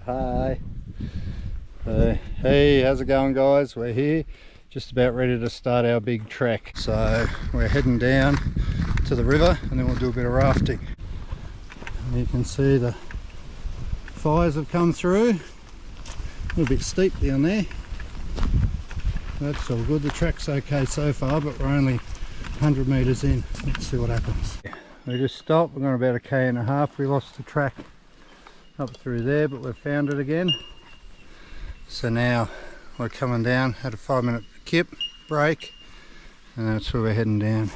Hi. Hey, how's it going, guys? We're here just about ready to start our big trek. So we're heading down to the river and then we'll do a bit of rafting. And you can see the fires have come through. A little bit steep down there. That's all good. The track's okay so far, but we're only 100 metres in. Let's see what happens. We just stopped. We're going about 1.5 km. We lost the track up through there, but we've found it again. So now we're coming down, had a 5-minute kip break, and that's where we're heading down.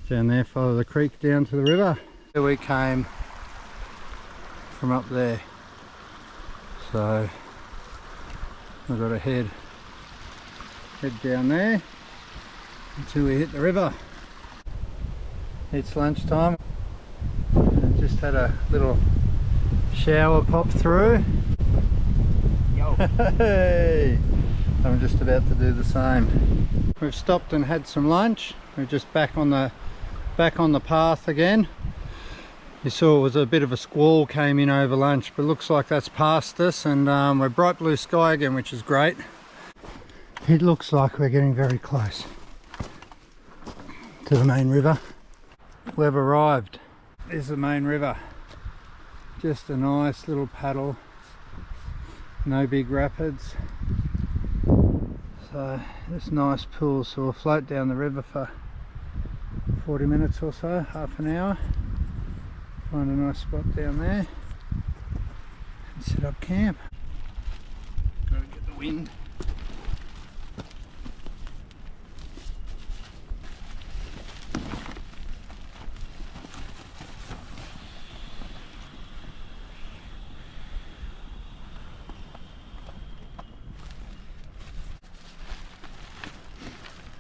Down there, follow the creek down to the river. Here we came from up there. So we've got to head down there until we hit the river. It's lunchtime. I just had a little shower pop through. Yo. Hey, I'm just about to do the same. We've stopped and had some lunch. We're just back on the path again. You saw it was a bit of a squall came in over lunch, but looks like that's past us, and we're bright blue sky again, which is great. It looks like we're getting very close to the main river. We've arrived. There's the main river. Just a nice little paddle, no big rapids, so this nice pool. So we'll float down the river for 40 minutes or so, half an hour, find a nice spot down there and set up camp. Gotta get the wind.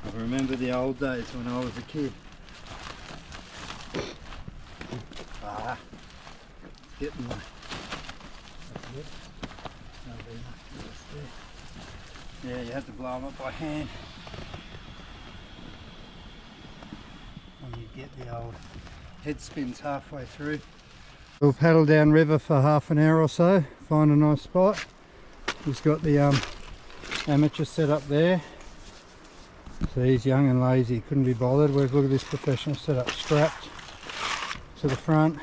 I remember the old days when I was a kid. Getting my... Yeah, you had to blow them up by hand. And you get the old head spins halfway through. We'll paddle down river for half an hour or so, find a nice spot. He's got the amateur set up there. So he's young and lazy, couldn't be bothered. We've looked at this professional setup, strapped to the front.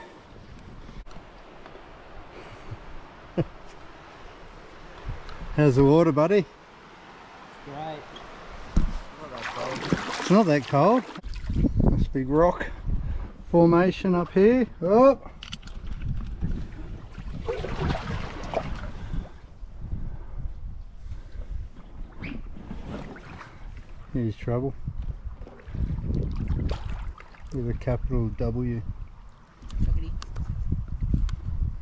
How's the water, buddy? Great. It's not that cold. This big rock formation up here. Oh! Here's trouble with a capital W. Chuckity.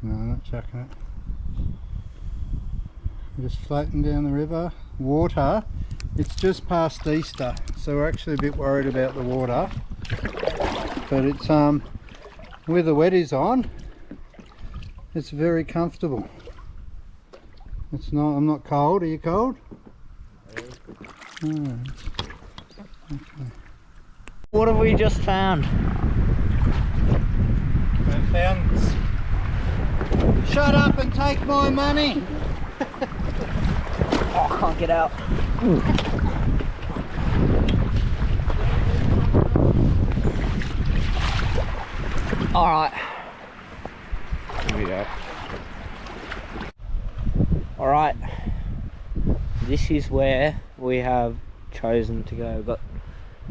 No, not chucking it. We're just floating down the river. Water, it's just past Easter, so we're actually a bit worried about the water. But it's with the wetties on, it's very comfortable. It's not. I'm not cold. Are you cold? Oh. Okay. What have we just found? We found this. Shut up and take my money! Oh, I can't get out. Alright. Here we go. Alright. This is where we have chosen to go. We've got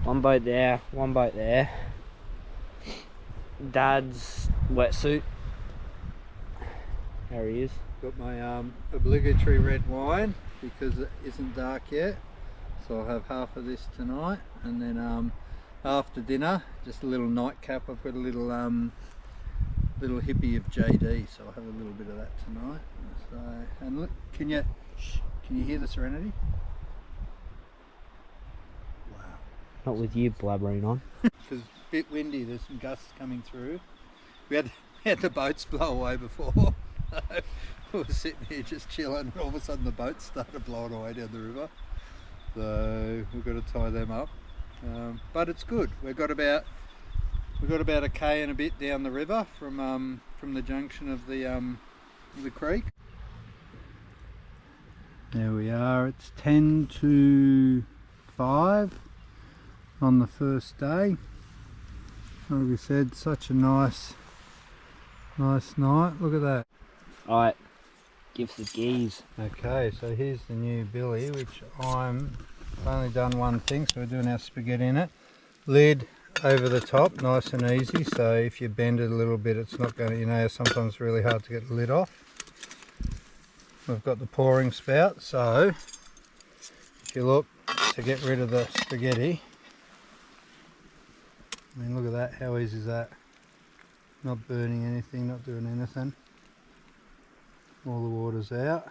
one boat there, one boat there. Dad's wetsuit. There he is. Got my obligatory red wine because it isn't dark yet, so I'll have half of this tonight, and then after dinner just a little nightcap. I've got a little little hippie of JD, so I'll have a little bit of that tonight. So, and look, can you hear the serenity? Wow. Not with you blabbering on. It's a bit windy, there's some gusts coming through. We had the boats blow away before. We were sitting here just chilling, and all of a sudden the boats started blowing away down the river. So we've got to tie them up. But it's good. We've got about a K and a bit down the river from the junction of the creek. There we are, it's 10 to 5 on the first day. Like we said, such a nice night. Look at that. Alright, give the geese. Okay, so here's the new billy, which I've only done one thing, so we're doing our spaghetti in it. Lid over the top, nice and easy, so if you bend it a little bit, it's not going to, you know, sometimes it's really hard to get the lid off. We've got the pouring spout, so if you look to get rid of the spaghetti, I mean, look at that, how easy is that? Not burning anything, not doing anything. All the water's out.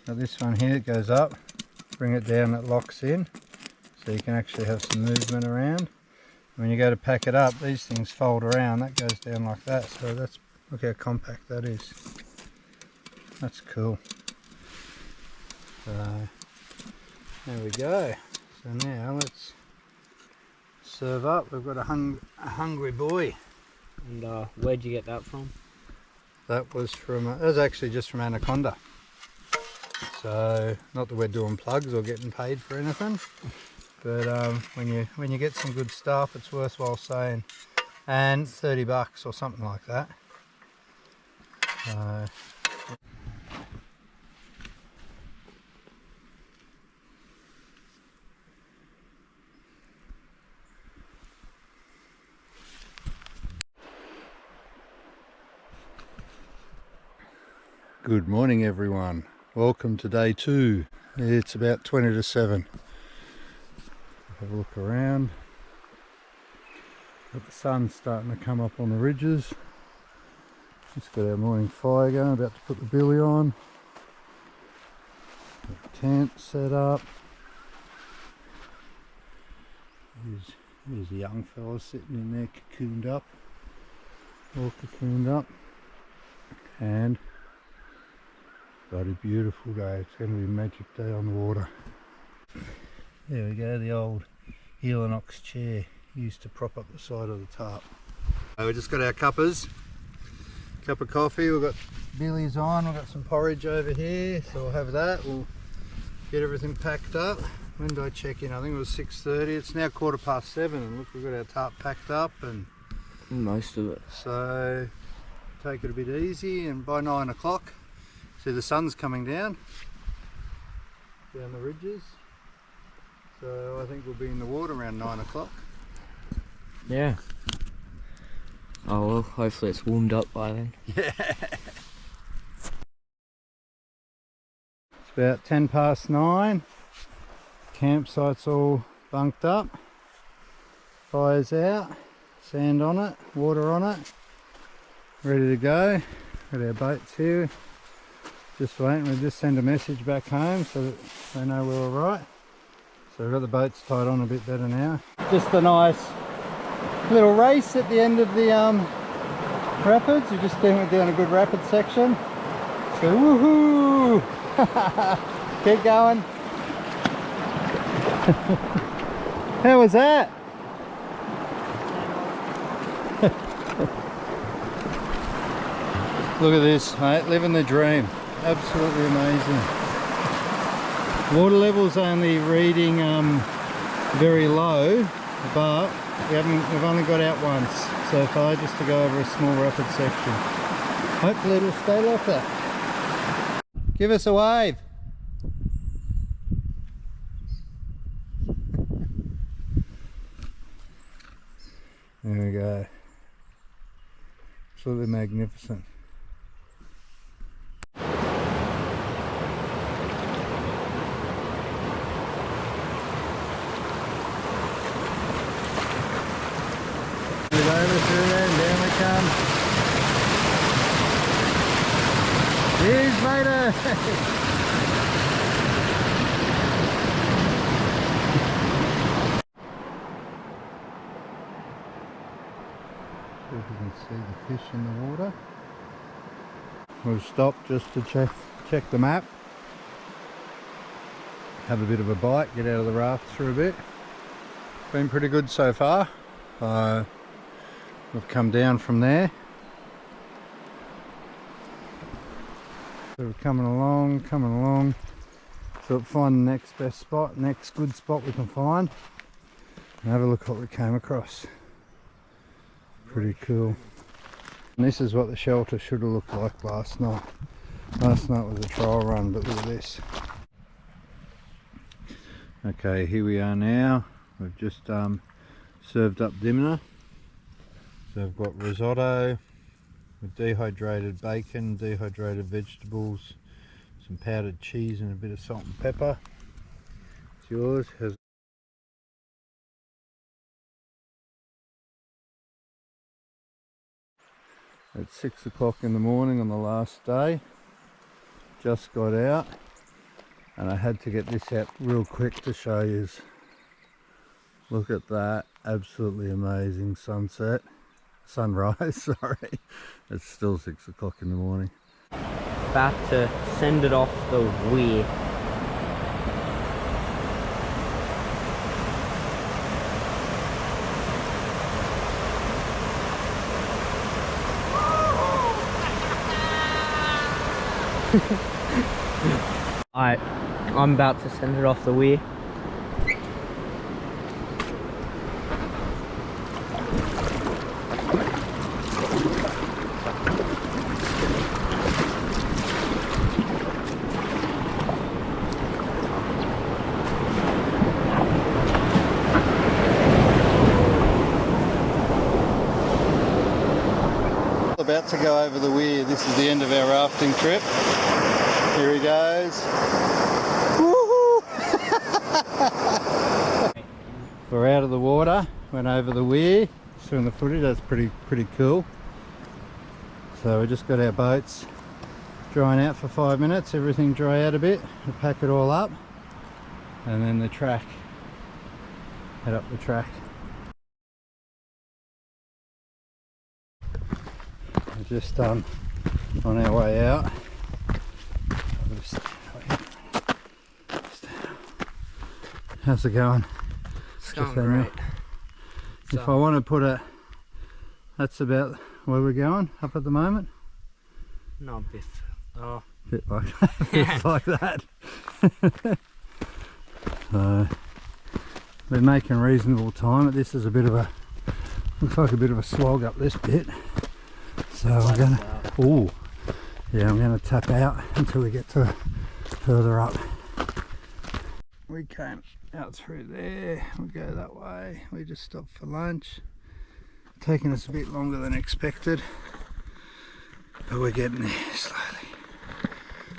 Now this one here, it goes up, bring it down, it locks in, so you can actually have some movement around. When you go to pack it up, these things fold around, that goes down like that, so that's, look how compact that is. That's cool. So there we go. So now let's serve up. We've got a hungry boy. And where'd you get that from? That was from, that was actually just from Anaconda. So not that we're doing plugs or getting paid for anything, but when you get some good stuff, it's worthwhile saying. And $30 or something like that. Good morning everyone, welcome to day 2. It's about 20 to 7. Have a look around. Got the sun starting to come up on the ridges. Just got our morning fire going, about to put the billy on. Got the tent set up. Here's a young fella sitting in there cocooned up. All cocooned up. And bloody beautiful day. It's going to be a magic day on the water. There we go, the old Hikeraft chair used to prop up the side of the tarp. We just got our cuppers, cup of coffee, we've got billies on, we've got some porridge over here, so we'll have that. We'll get everything packed up. When did I check in? I think it was 6:30. It's now 7:15 and look, we've got our tarp packed up and most of it. So take it a bit easy, and by 9 o'clock, see the sun's coming down the ridges, so I think we'll be in the water around 9 o'clock. Yeah. Oh well, hopefully it's warmed up by then. Yeah. It's about 9:10. Campsite's all bunked up. Fire's out, sand on it, water on it, ready to go. Got our boats here. Just waiting, we just send a message back home so that they know we're alright. So we've got the boats tied on a bit better now. Just a nice little race at the end of the rapids. We're just doing a good rapid section. So woohoo! Keep going. How was that? Look at this, mate, living the dream. Absolutely amazing. Water level's only reading very low, but we've only got out once so far, just to go over a small rapid section. Hopefully it'll stay like that. Give us a wave. There we go. Absolutely magnificent. Over through there and down we come. Here's Vader! See if we can see the fish in the water. We'll stop just to check the map. Have a bit of a bite, get out of the raft for a bit. Been pretty good so far. We've come down from there. So we're coming along. So find the next best spot, next good spot we can find. And have a look what we came across. Pretty cool. And this is what the shelter should have looked like last night. Last night was a trial run, but look at this. Okay, here we are now. We've just served up dinner. So I've got risotto with dehydrated bacon, dehydrated vegetables, some powdered cheese and a bit of salt and pepper. It's yours. It's 6 o'clock in the morning on the last day. Just got out and I had to get this out real quick to show you. Look at that, absolutely amazing sunrise, sorry. It's still 6 o'clock in the morning. About to send it off the weir. Alright, I'm about to send it off the weir. About to go over the weir. This is the end of our rafting trip. Here he goes. Woohoo! We're out of the water, went over the weir. Saw in the footage, that's pretty cool. So we just got our boats drying out for 5 minutes, everything dry out a bit, we pack it all up, and then the track, head up the track. We're just on our way out. How's it going? It's going great. If I want to put it, that's about where we're going up at the moment. No, a bit. Oh, Bit like that. Bit like that. So we're making reasonable time. This is a bit of a, looks like a bit of a slog up this bit. So I'm gonna, oh yeah, I'm gonna tap out until we get to further up. We came out through there, we go that way, we just stopped for lunch. Taking us a bit longer than expected, but we're getting there slowly.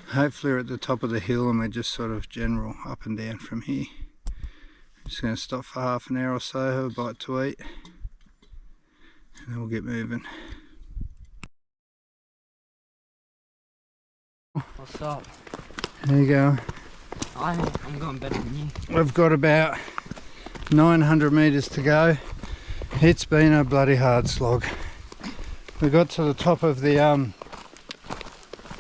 Hopefully we're at the top of the hill and we're just sort of general up and down from here. I'm just going to stop for half an hour or so, have a bite to eat, and then we'll get moving. what's up? There you go. I think I'm going better than you. We've got about 900 metres to go. It's been a bloody hard slog. We got to the top of the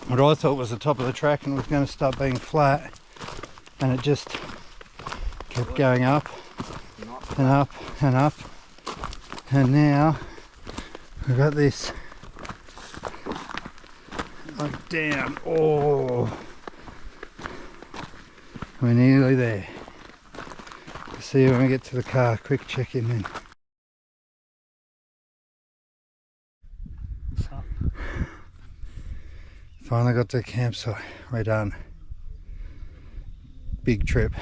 what I thought was the top of the track and was going to start being flat, and it just kept going up and up and up, and now we've got this like down. Oh, we're nearly there. See you when we get to the car. Quick check in then. What's up? Finally got to the campsite. We're done. Big trip.